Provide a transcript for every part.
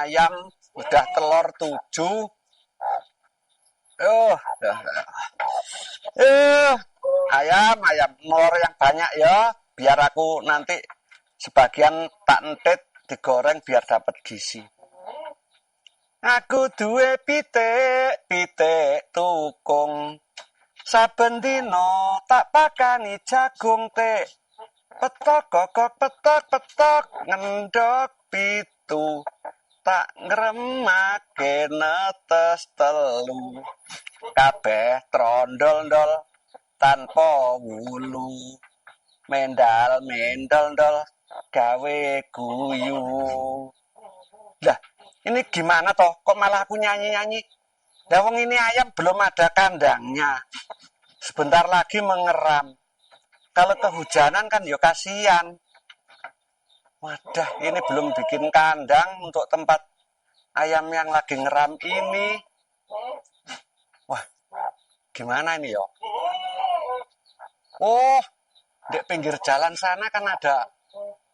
ayam udah telur 7. Ayam telur yang banyak ya, biar aku nanti sebagian tak entit digoreng biar dapat gizi. Aku duwe pitik tukung, saben dina tak pakani jagung tek. Petok kokok petok ngendok pitu, tak ngremake netes telu. Kabeh trondol-ndol tanpa wulu, mendal-mendol-ndol gawe guyu. Lah, ini gimana toh? Kok malah aku nyanyi-nyanyi? Lah wong ini ayam belum ada kandangnya. Sebentar lagi mengeram. Kalau kehujanan kan ya kasihan. Wadah, ini belum bikin kandang untuk tempat ayam yang lagi ngeram ini. Wah, gimana ini ya? Oh, di pinggir jalan sana kan ada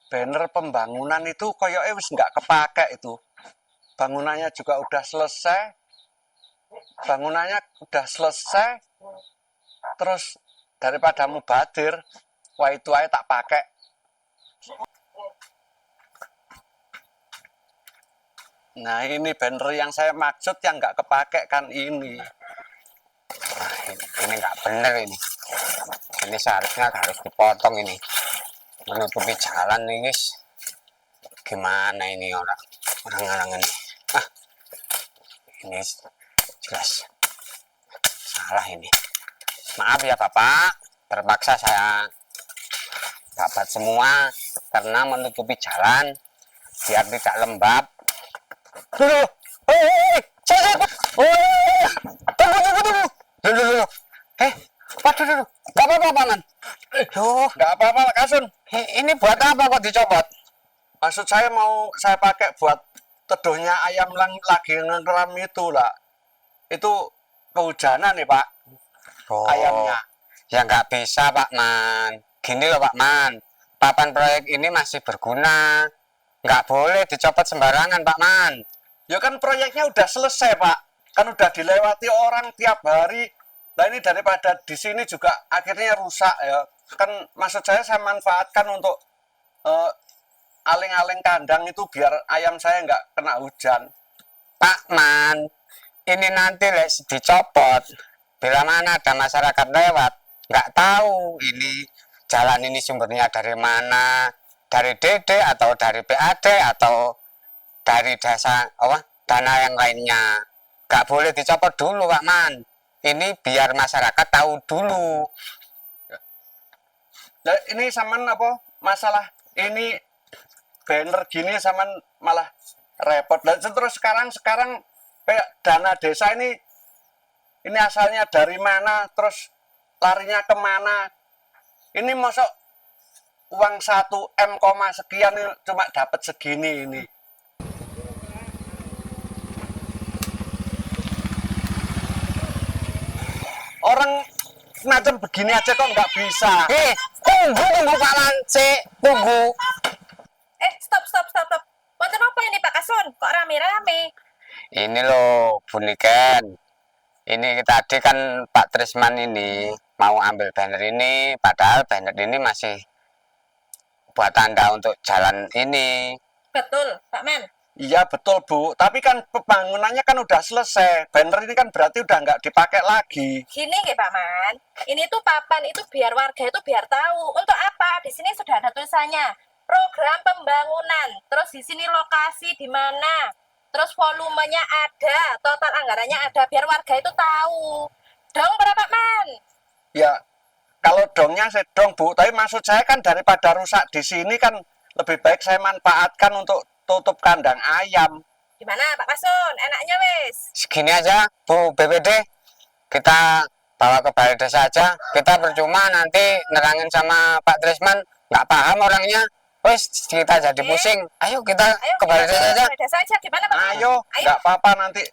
banner pembangunan itu koyoknya wis nggak kepake itu. Bangunannya juga udah selesai. Terus daripada mubadir, wah itu aja tak pakai. Nah ini banner yang saya maksud yang nggak kepake kan ini. Nah, ini nggak bener ini. Ini seharusnya harus dipotong ini. Menutupi jalan nih guys. Gimana ini orang ini? Ini jelas salah ini. Maaf ya Bapak, terpaksa saya dapat semua karena menutupi jalan biar tidak lembab. Tunggu. Waduh. Gak apa-apa Paman. Nggak apa-apa Kasun. Ini buat apa kok dicopot? Maksud saya mau saya pakai buat teduhnya ayam lagi ngeram itu lah. Itu kehujanan nih Pak. Ayamnya. Ya nggak bisa Pak Man. Gini loh Pak Man. Papan proyek ini masih berguna. Nggak boleh dicopot sembarangan Pak Man. Ya kan proyeknya udah selesai Pak. Kan udah dilewati orang tiap hari. Nah ini daripada di sini juga akhirnya rusak ya. Kan maksud saya manfaatkan untuk aling-aling kandang itu biar ayam saya nggak kena hujan. Pak Man, ini nanti dicopot. Bila mana ada masyarakat lewat, nggak tahu ini jalan ini sumbernya dari mana, dari DD atau dari PAD atau dari dana yang lainnya. Nggak boleh dicopot dulu Pak Man. Ini biar masyarakat tahu dulu. Nah, ini saman apa masalah ini banner gini saman malah repot. Dan terus sekarang kayak dana desa ini asalnya dari mana, terus larinya kemana? Ini masuk uang 1 M sekian cuma dapat segini ini. Orang macam begini aja kok nggak bisa. Tunggu Pak Lance, tunggu. Stop. Wonten apa ini Pak Kasun? Kok rame-rame? Ini loh, Buniken. Ini tadi kan Pak Trisman ini mau ambil banner ini, padahal banner ini masih buat tanda untuk jalan ini. Betul, Pak Man. Iya betul Bu, tapi kan pembangunannya kan udah selesai. Banner ini kan berarti udah nggak dipakai lagi. Gini nggih Pak Man, ini tuh papan itu biar warga itu biar tahu. Untuk apa? Di sini sudah ada tulisannya. Program pembangunan. Terus di sini lokasi di mana. Terus volumenya ada, total anggarannya ada biar warga itu tahu. Dong berapa Man? Ya, kalau dongnya saya dong Bu, tapi maksud saya kan daripada rusak di sini kan lebih baik saya manfaatkan untuk tutup kandang ayam. Gimana Pak Kasun? Enaknya wes? Segini aja Bu BPD, kita bawa ke balai desa aja. Kita percuma nanti nerangin sama Pak Trisman, nggak paham orangnya. Wes kita jadi pusing. Ayo kita ke balai desa aja. Balai desa aja. Gimana Pak? Ayo, nggak apa-apa nanti.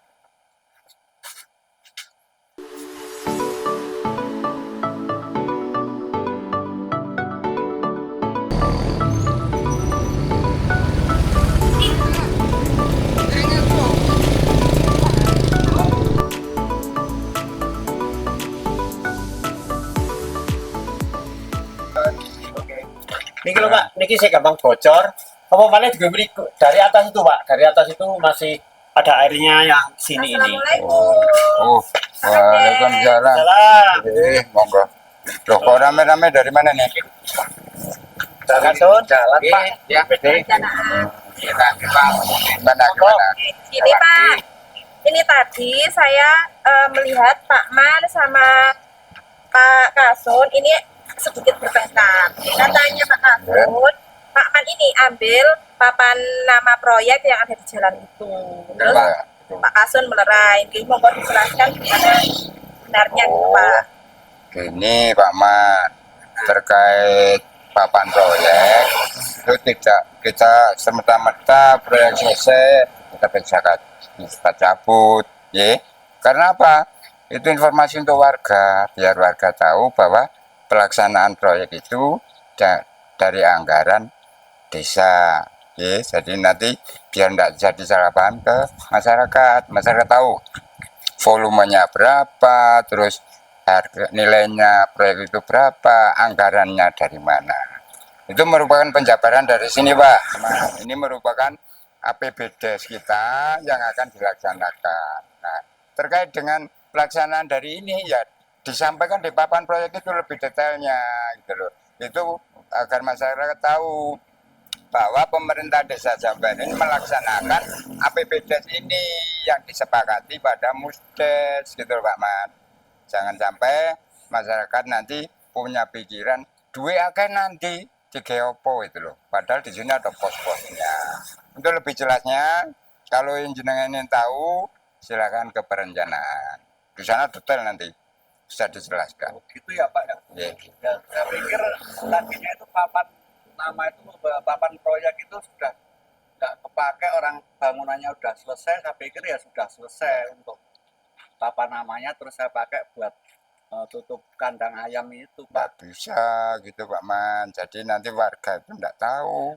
anu Pak, niki saya gampang bocor. Apa malah juga beri dari atas itu Pak, dari atas itu masih ada airnya yang sini ini. Assalamualaikum. Oh, waalaikumsalam. Salam. Monggo. Loh, kok rame-rame dari mana nih? Jalan jalan Pak. Ya, Perencanaan. Mana gimana? Ini Pak, ini tadi saya melihat Pak Man sama Pak Kasun ini sedikit bertengkar. Kita tanya Pak Kasun, Pak Man ini ambil papan nama proyek yang ada di jalan itu. Terus Pak Kasun melerai. Jadi mohon dijelaskan gimana benarnya gitu Pak. Gini Pak Man, terkait papan proyek itu tidak kita semata-mata proyek selesai kita cabut, ya. Karena apa? Itu informasi untuk warga, biar warga tahu bahwa pelaksanaan proyek itu dari anggaran desa, ya. Jadi nanti biar tidak jadi salah paham ke masyarakat tahu volumenya berapa, terus harga nilainya proyek itu berapa, anggarannya dari mana. Itu merupakan penjabaran dari sini Pak. Nah, ini merupakan APBD kita yang akan dilaksanakan. Nah, terkait dengan pelaksanaan dari ini ya disampaikan di papan proyek itu lebih detailnya gitu loh. Itu agar masyarakat tahu bahwa pemerintah desa Jamban ini melaksanakan APBD ini yang disepakati pada Musdes gitu loh Pak Man. Jangan sampai masyarakat nanti punya pikiran duit akan nanti digeopo itu loh. Padahal di sini ada pos-posnya. Untuk lebih jelasnya, kalau jenengan ingin tahu, silakan ke perencanaan. Di sana detail nanti bisa dijelaskan. Gitu ya Pak ya. Ya. Ya, saya pikir tadinya itu papan nama itu papan proyek itu sudah nggak kepake, orang bangunannya udah selesai. Saya pikir ya sudah selesai untuk papan namanya, terus saya pakai buat tutup kandang ayam itu Pak. Nggak bisa gitu Pak Man. Jadi nanti warga itu nggak tahu.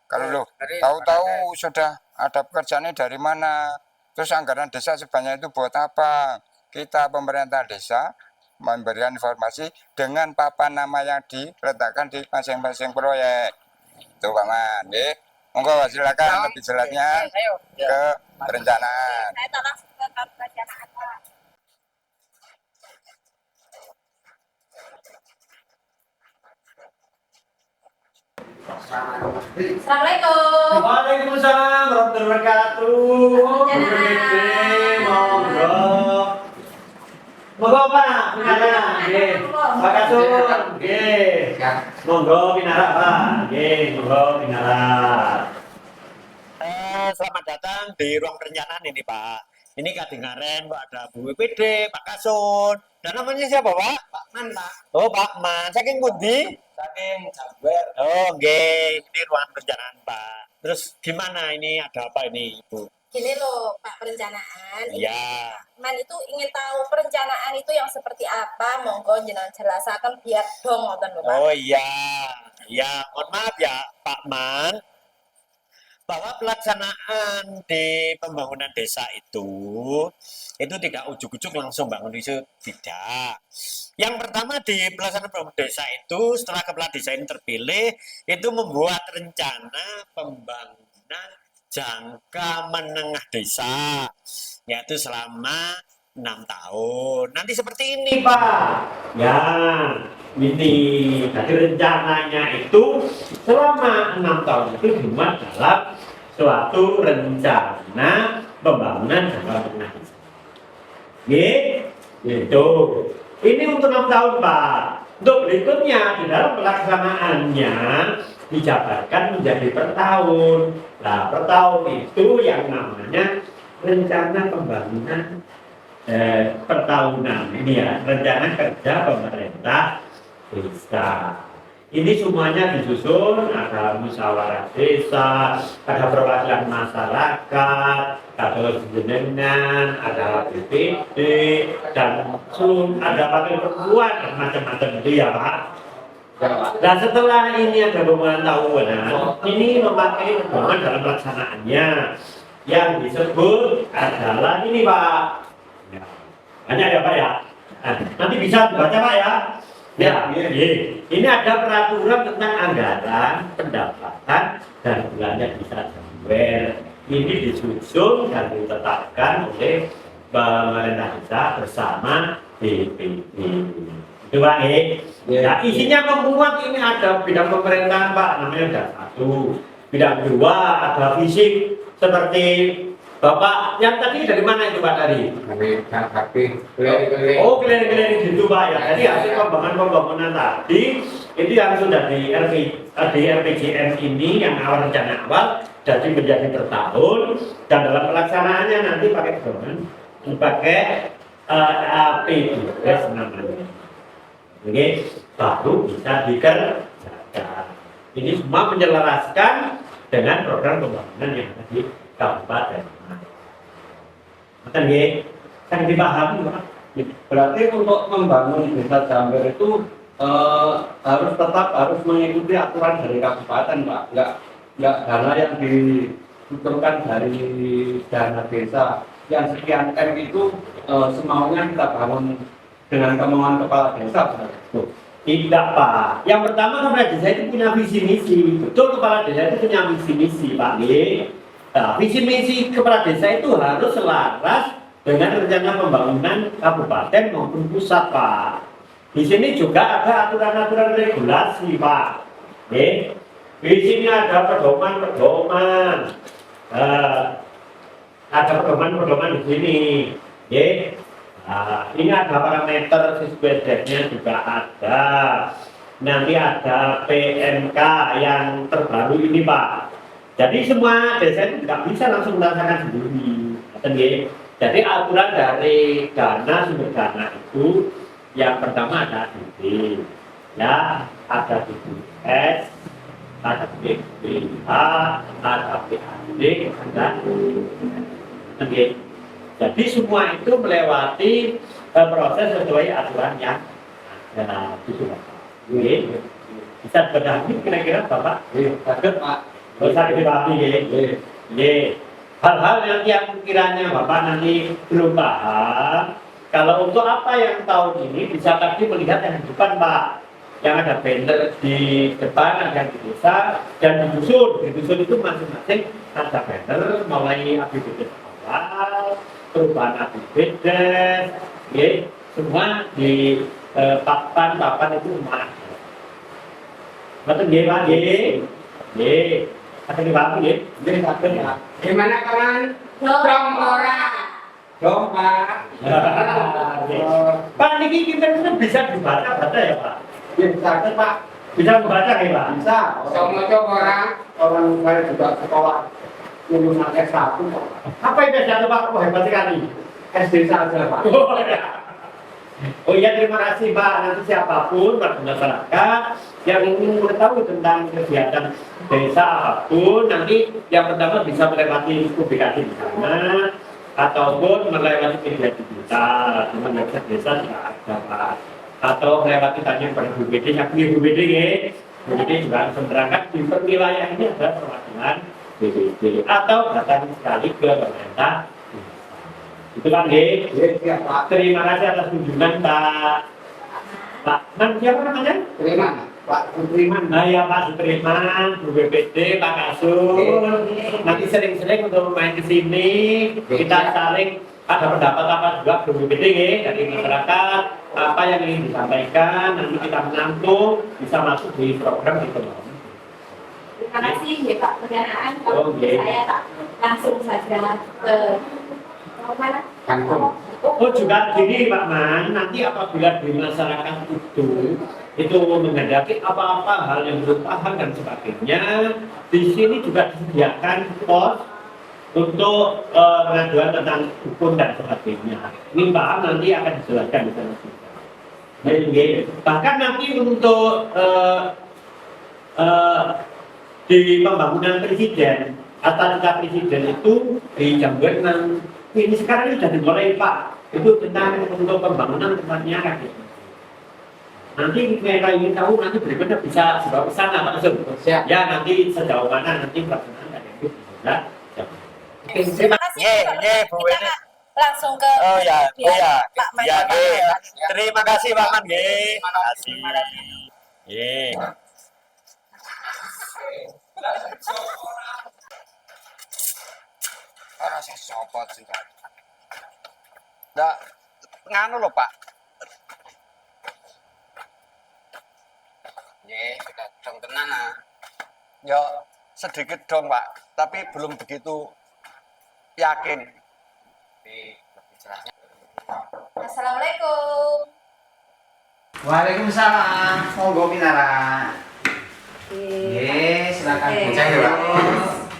Kalau loh tahu-tahu sudah ada pekerjaannya dari mana, terus anggaran desa sebanyak itu buat apa? Kita pemerintah desa memberikan informasi dengan papan nama yang diletakkan di masing-masing proyek. Itu Pak Man. Monggo silakan lebih jelasnya ke perencanaan. Saya tolong ke perencanaan Pak. Assalamualaikum. Waalaikumsalam warahmatullahi wabarakatuh. Monggo. Monggo Pak, pinara. Nggih. Pak Kasun. Nggih. Monggo pinara Pak. Nggih, monggo pinara. Selamat datang di ruang perencanaan ini Pak. Ini kadengaren Pak, ada Bu WPD, Pak Kasun. Dan namanya siapa Pak? Pak Man Pak. Oh Pak Man. Saking pundi? Saking Jamber. Oh nggih, ini ruang perencanaan Pak. Terus gimana ini, ada apa ini Ibu? Gini loh Pak perencanaan. Iya. Man itu ingin tahu perencanaan itu yang seperti apa, monggo jenengan jelasaken biar dong ngoten lho Pak. Oh iya. Ya, mohon maaf ya Pak Man, bahwa pelaksanaan di pembangunan desa itu tidak ujuk-ujuk langsung bangun itu, tidak. Yang pertama di pelaksanaan pembangunan desa itu, setelah kepala desa ini terpilih, itu membuat rencana pembangunan jangka menengah desa, yaitu selama 6 tahun. Nanti seperti ini Pak. Ya, ini jadi rencananya itu selama 6 tahun itu dimuat dalam suatu rencana pembangunan jangka menengah desa. Gitu. Ini untuk 6 tahun Pak. Untuk berikutnya di dalam pelaksanaannya dijabarkan menjadi per tahun. Nah, per tahun itu yang namanya rencana pembangunan pertahunan ini ya, rencana kerja pemerintah desa. Ini semuanya disusun, ada musyawarah desa, ada perwakilan masyarakat, ada jenengan, ada BPD, dan ada wakil perempuan, dan macam-macam itu ya Pak. Dan setelah ini ada pembangunan tahunan, ini memakai pedoman dalam pelaksanaannya yang disebut adalah ini Pak. Banyak ya Pak ya. Nah, nanti bisa dibaca Pak ya. Ya, ini ada peraturan tentang anggaran pendapatan dan belanja desa Jember. Ini disusun dan ditetapkan oleh pemerintah desa bersama BPD. Itu Pak. Nah, isinya memuat ini ada bidang pemerintahan Pak, namanya ada 1. Bidang 2 ada fisik seperti Bapak yang tadi dari mana itu Pak tadi? Oh, keliling-keliling gitu Pak ya. Jadi hasil pembangunan tadi itu yang sudah di RPJM ini yang awal rencana awal jadi menjadi bertahun dan dalam pelaksanaannya nanti pakai APBDes namanya. Oke, baru bisa dikerjakan. Ini semua menyelaraskan dengan program pembangunan yang ada di kabupaten. Betul ya? Kan dipahami Pak. Berarti untuk membangun desa Jember itu harus mengikuti aturan dari kabupaten Pak. Enggak dana yang dikucurkan dari dana desa yang sekian M itu semaunya kita bangun dengan kemauan kepala desa. Betul. Tidak Pak. Yang pertama kepala desa itu punya visi misi. Betul, kepala desa itu punya visi misi Pak. Nah, visi misi kepala desa itu harus selaras dengan rencana pembangunan kabupaten maupun pusat Pak. Di sini juga ada aturan-aturan regulasi Pak. Di sini ada pedoman-pedoman. Ada pedoman-pedoman di sini. Nah, ini ada parameter siswedeknya juga ada. Nanti ada PMK yang terbaru ini Pak. Jadi semua desa itu tidak bisa langsung merasakan sendiri. Jadi aturan dari sumber dana itu yang pertama ada DD, ya, ada DDS, ada BPH, ada PAD, ada. Jadi semua itu melewati proses sesuai aturan yang ada di sini. Bisa berdamai kira-kira Bapak? Takut Pak. Bisa dipahami hal-hal yang kiranya Bapak nanti belum paham. Kalau untuk apa yang tahun ini bisa tadi melihat yang di depan Pak, yang ada banner di depan, ada di desa dan di dusun itu masing-masing ada banner mulai APBD awal, perubahan APBDes, semua di papan itu semua. Betul Pak? Akan dipahami ya? Jadi takut ya. Gimana kawan? Dong orang. Dong Pak. Pak, ini kita bisa dibaca ya Pak? Ya takut Pak. Bisa membaca ya Pak? Bisa. Sama orang. Orang saya juga sekolah lulusan S1 Pak. Apa itu S1 Pak? Oh, hebat sekali. SD saja Pak. Oh iya, terima kasih Pak. Nanti siapapun warga masyarakat yang ingin mengetahui tentang kegiatan desa apapun, nanti yang pertama bisa melewati publikasi di sana ataupun melewati media digital, teman website desa juga ada Pak. Atau melewati tanya pada BPD, yang punya BPD ya. BPD juga langsung berangkat di wilayah ini ada perwakilan BPD atau datang sekali ke pemerintah. Itu kan Iya Pak. terima kasih atas kunjungan Pak siapa namanya? Terima Pak Sutriman. Nah ya Pak Sutriman, Bu BPD, Pak Kasur. Nanti sering-sering untuk main ke sini, kita saling ada pendapat apa juga Bu BPD dari masyarakat, apa yang ingin disampaikan, nanti kita menampung, bisa masuk di program di bawah. Terima kasih ya Pak pernyataan. Kalau Oke. saya tak langsung saja ke mana? Kampung. Oh juga gini Pak Man, nanti apabila di masyarakat itu menghendaki apa-apa hal yang belum paham dan sebagainya, di sini juga disediakan pos untuk pengaduan tentang hukum dan sebagainya. Ini paham nanti akan dijelaskan di sana. Bahkan nanti untuk di pembangunan presiden, atas presiden itu di Jember ini sekarang ini sudah dimulai Pak. Itu tentang untuk pembangunan tempatnya kan. Nanti mereka ingin tahu nanti berikutnya bisa dibawa ke sana Pak Yusuf. Siap. Ya nanti sejauh mana nanti pelaksanaan dan itu bisa. Terima kasih. Bu Kita ini langsung ke Oh ya, Pak Man. ya, terima kasih Pak Man, nggih. Terima kasih. Nggih. Ora usah sopot sih. Nggak, nganu loh Pak. Nggih, sudah dong tenan ah. Ya sedikit dong Pak, tapi belum begitu yakin. Lebih jelasnya. Assalamualaikum. Waalaikumsalam. Monggo Minara. Silakan Oke. bocah ya, Pak.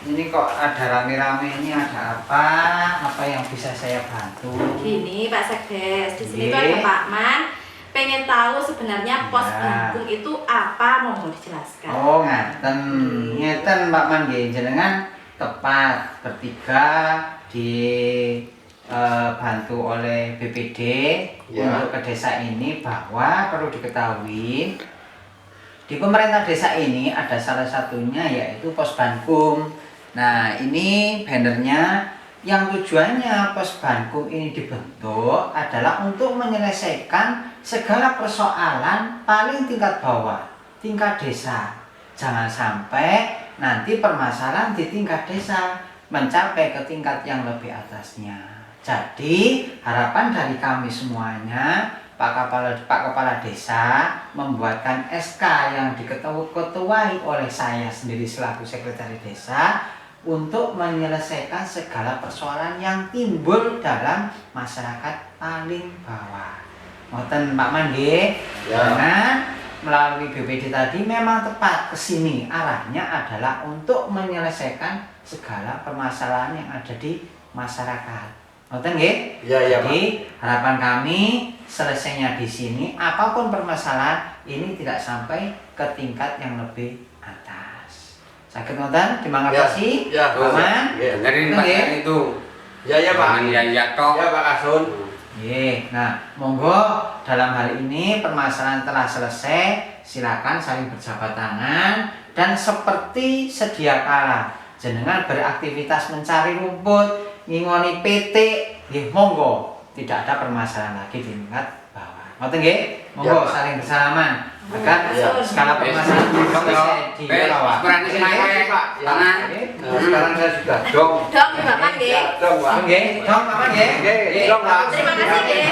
Ini kok ada rame-rame ini, ada apa? Apa yang bisa saya bantu? Gini Pak Sekdes, di sini Iya. tuh ada Pak Man pengen tahu sebenarnya pos Iya. Bangkung itu apa, mau dijelaskan. Oh, ngaten. Ngeten Pak Man nggih, jenengan tepat bertiga di bantu oleh BPD untuk ke desa ini, bahwa perlu diketahui di pemerintah desa ini ada salah satunya yaitu pos Bangkung. Nah, ini bannernya yang tujuannya pos Bangkung ini dibentuk adalah untuk menyelesaikan segala persoalan paling tingkat bawah, tingkat desa. Jangan sampai nanti permasalahan di tingkat desa mencapai ke tingkat yang lebih atasnya. Jadi harapan dari kami semuanya, Pak Kepala Desa membuatkan SK yang diketuai oleh saya sendiri selaku Sekretaris Desa untuk menyelesaikan segala persoalan yang timbul dalam masyarakat paling bawah. Ngoten Pak Man nggih. Karena melalui BPD tadi memang tepat ke sini, arahnya adalah untuk menyelesaikan segala permasalahan yang ada di masyarakat. Ngoten nggih? Jadi harapan kami selesainya di sini, apapun permasalahan ini tidak sampai ke tingkat yang lebih atas. Sakit ngoten? Terima kasih. Ya, Pak Man. Dengerin Ngoten Pak nggih? itu. Ya Pak. Ya toh. Ya Pak Asun. Nggih. Nah, monggo dalam hal ini permasalahan telah selesai, silakan saling berjabat tangan dan seperti sedia kala jenengan beraktivitas mencari rumput, ngingoni PT, nggih monggo, tidak ada permasalahan lagi di tingkat bawah. Ngoten nggih? Monggo saling bersalaman agar skala permasalahan selesai di bawah. Kurang semuanya Pak. Tangan. Sekarang saya sudah dong. Dong ya Bapak nggih. Dong Pak. Nggih, dong Pak nggih. Dong Pak. Terima kasih nggih.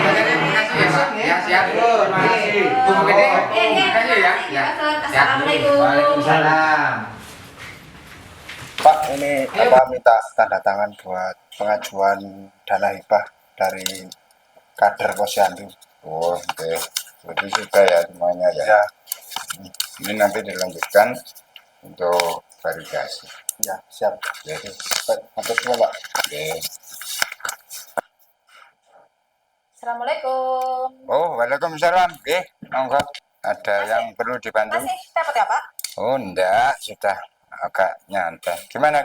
Ya, siap. Terima kasih. Tunggu gede. Nggih, Kasih ya. Pak Sun. Assalamualaikum. Waalaikumsalam. Pak, ini apa minta tanda tangan buat pengajuan dana hibah dari kader posyandu. Oh, oke. Jadi sudah ya semuanya ya. Ini nanti dilanjutkan untuk validasi. Ya, siap. Jadi, Atur semua Pak. oke. Assalamualaikum. Oh, waalaikumsalam. Monggo. Ada yang perlu dibantu? Masih dapat ya Pak? Oh, enggak, sudah agak nyantai. Gimana?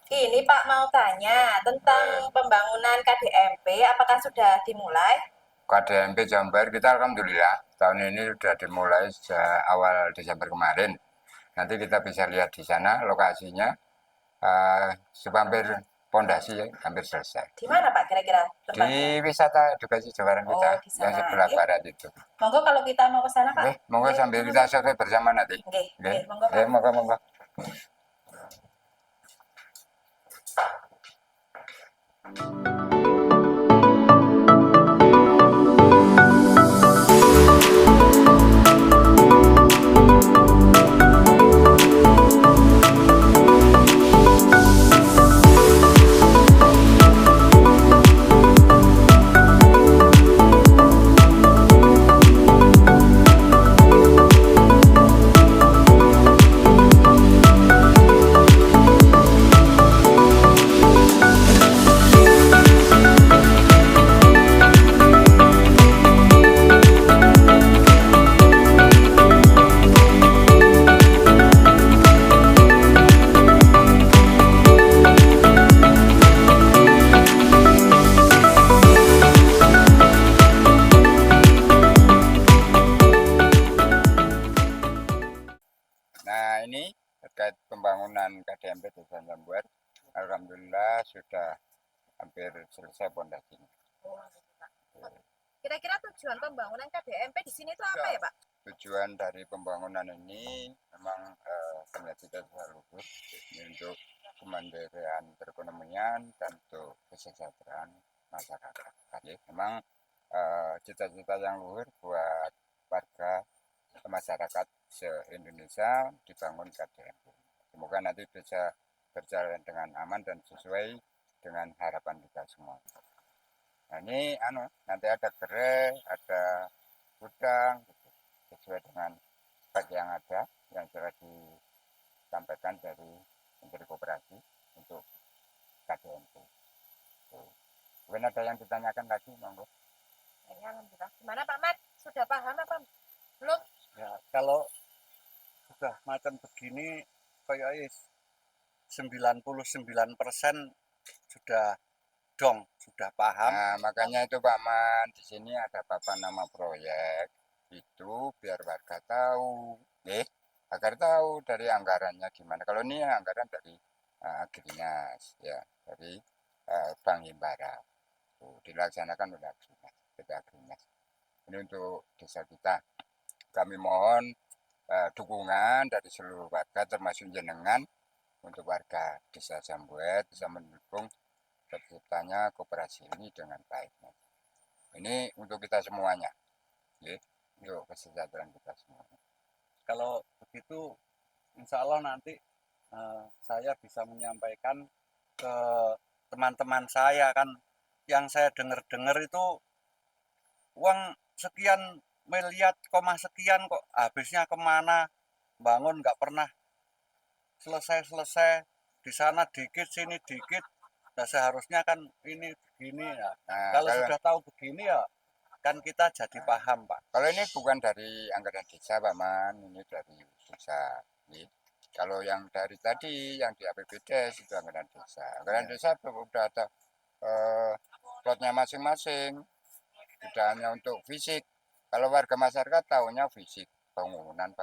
Ini Pak mau tanya tentang pembangunan KDMP, apakah sudah dimulai? KDMP Jember kita alhamdulillah tahun ini sudah dimulai sejak awal Desember kemarin. Nanti kita bisa lihat di sana lokasinya hampir pondasi ya, hampir selesai. Di mana Pak kira-kira tempatnya? Di wisata edukasi Jawaran kita Oh, di sana. yang sebelah Oke. barat itu. Monggo kalau kita mau ke sana Pak. Oke, monggo sambil kita survei bersama nanti. Oke, monggo Pak. Monggo. Nah, ini terkait pembangunan KDMP Desa Jember, alhamdulillah sudah hampir selesai pondasinya. Kira-kira tujuan pembangunan KDMP di sini itu apa ya Pak? Tujuan dari pembangunan ini memang punya cita-cita luhur ini untuk kemandirian perekonomian dan untuk kesejahteraan masyarakat. Jadi memang cita-cita yang luhur buat warga masyarakat se-Indonesia dibangun KDMP. Semoga nanti bisa berjalan dengan aman dan sesuai dengan harapan kita semua. Nah ini nanti ada gerai, ada gudang, gitu, sesuai dengan spek yang ada yang sudah disampaikan dari Menteri Koperasi untuk KDMP. Mungkin ada yang ditanyakan lagi, monggo. Ya, alhamdulillah. Gimana Pak Mat? Sudah paham apa belum? Ya, kalau sudah macam begini kayak 99% sudah paham. Nah, makanya itu Pak Man, di sini ada papan nama proyek itu biar warga tahu, agar tahu dari anggarannya gimana. Kalau ini anggaran dari Agrinas, ya, dari Bank Himbara. Dilaksanakan oleh Agrinas. Ini untuk desa kita. Kami mohon dukungan dari seluruh warga termasuk jenengan untuk warga desa Jambuet bisa mendukung terciptanya koperasi ini dengan baik. Ini untuk kita semuanya, untuk kesejahteraan kita semua. Kalau begitu, insya Allah nanti saya bisa menyampaikan ke teman-teman saya kan, yang saya dengar-dengar itu uang sekian miliar, sekian kok habisnya kemana, bangun nggak pernah selesai, di sana dikit sini dikit. Nah seharusnya kan ini begini ya. Nah, kalau sudah tahu begini ya kan kita jadi paham Pak. Kalau ini bukan dari anggaran desa Pak Man, ini dari desa. Kalau yang dari tadi yang di APBDes itu anggaran desa. Anggaran desa sudah ada plotnya masing-masing. Tidak hanya untuk fisik. Kalau warga masyarakat tahunya fisik, bangunan.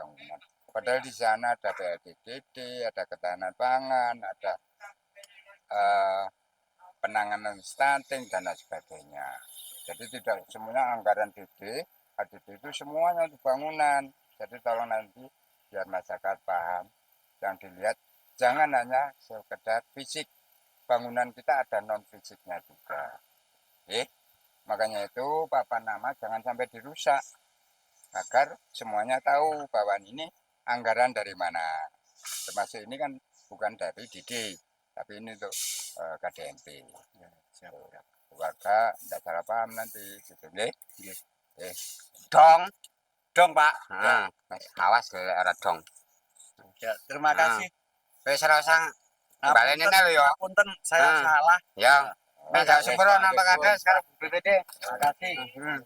Padahal di sana ada PLTDD, ada ketahanan pangan, ada penanganan stunting dan lain sebagainya. Jadi tidak semuanya anggaran DD, ADD itu semuanya untuk bangunan. Jadi tolong nanti biar masyarakat paham, yang dilihat jangan hanya sekedar fisik. Bangunan kita ada non fisiknya juga. Makanya itu papan nama jangan sampai dirusak agar semuanya tahu bahwa ini anggaran dari mana. Termasuk ini kan bukan dari DD, tapi ini untuk KDMP. Ya, siap. Warga tidak salah paham nanti gitu. Dong Pak. Awas ora dong. Ya, terima kasih. Wis ora usah baleni lho ya. Punten saya salah. Ya. Nek sembrono nambah kades karo BPD. Terima kasih. Hmm.